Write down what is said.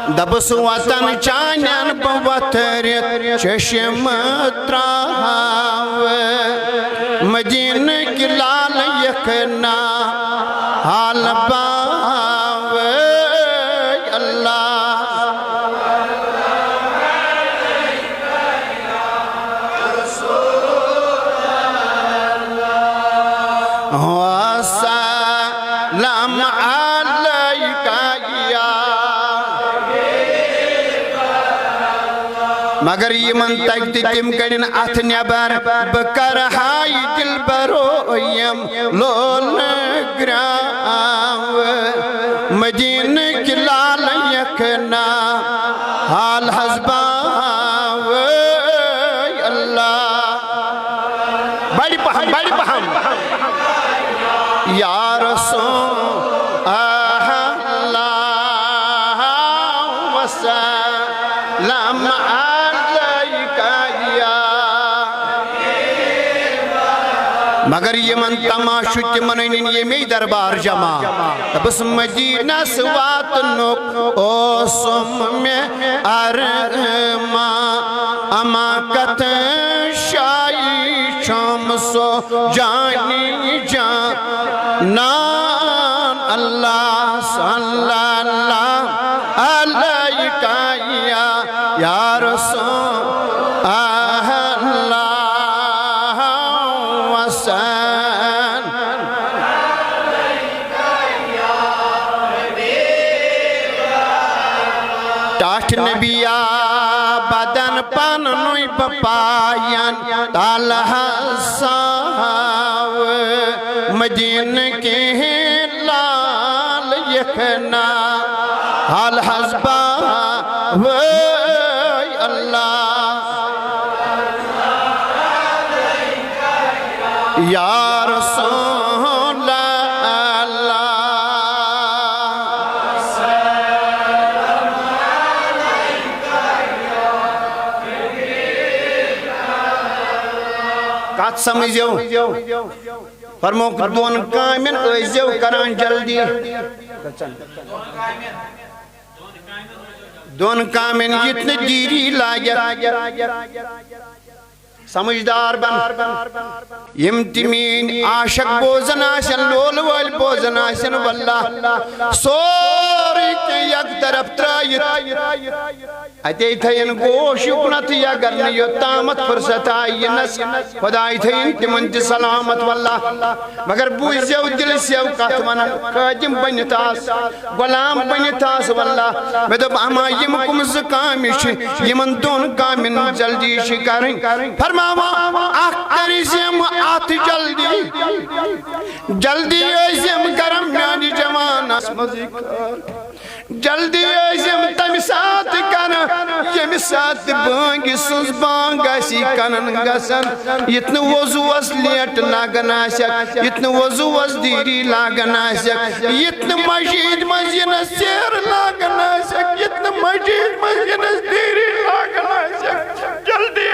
دبس وطن چانین بوتھرت چشم تراو مدینہ کی لال یکنا حال باو اللہ وسلام علیکہ یا مگر یمن تک تم کڑن اتھ نبر بکر ہائی دل برویم لول گراو مدینہ کی لال یکنا حال حزباو اللہ بڑی پہم یا رسول اللہ وسلام مگر یمن تماشو تمنین یمی دربار جمع بس مدینہ سوات نک اوسم میں ارما اما کت شائی شمسو جانی جانان اللہ صلی اللہ علیکہ یا رسول ٹاٹھ نبیا بدن پن نوی پپائن تالہ ساو مدینہ کے لال یکنا حال حزبہ اللہ یا رسول اللہ کات سمجھو فرمو دون کامن ایزیو کران جلدی دون کامن جتنے دیری لاجر سمجھدار بن یمتمین عاشق بوزن آشن لول وال بوزن آشن واللہ سوری کے یک طرف ترائیت اتے تھین گوش اپنت یا گرنیو تامت فرصت آئینس خدای تھین تمن تی سلامت واللہ مگر بوزیو دل سیو قاتمانا خاجم بنتاس غلام بنتاس واللہ میں دب اما یم کم زکامیش یمن دون کامن جلدی شکاریں فرماوا اختری زیم آت جلدی جلدی ایزیم کرم میانی جوان اسمزیکار جلدی ایزیم تمی ساتھ کن یمی ساتھ بانگی سنز بانگاسی کنن گسن یتن وضو از لیٹ لاغن آسک یتن وضو از دیری لاغن آسک یتن مجید مزین سیر لاغن آسک یتن مجید مزین دیری لاغن آسک جلدی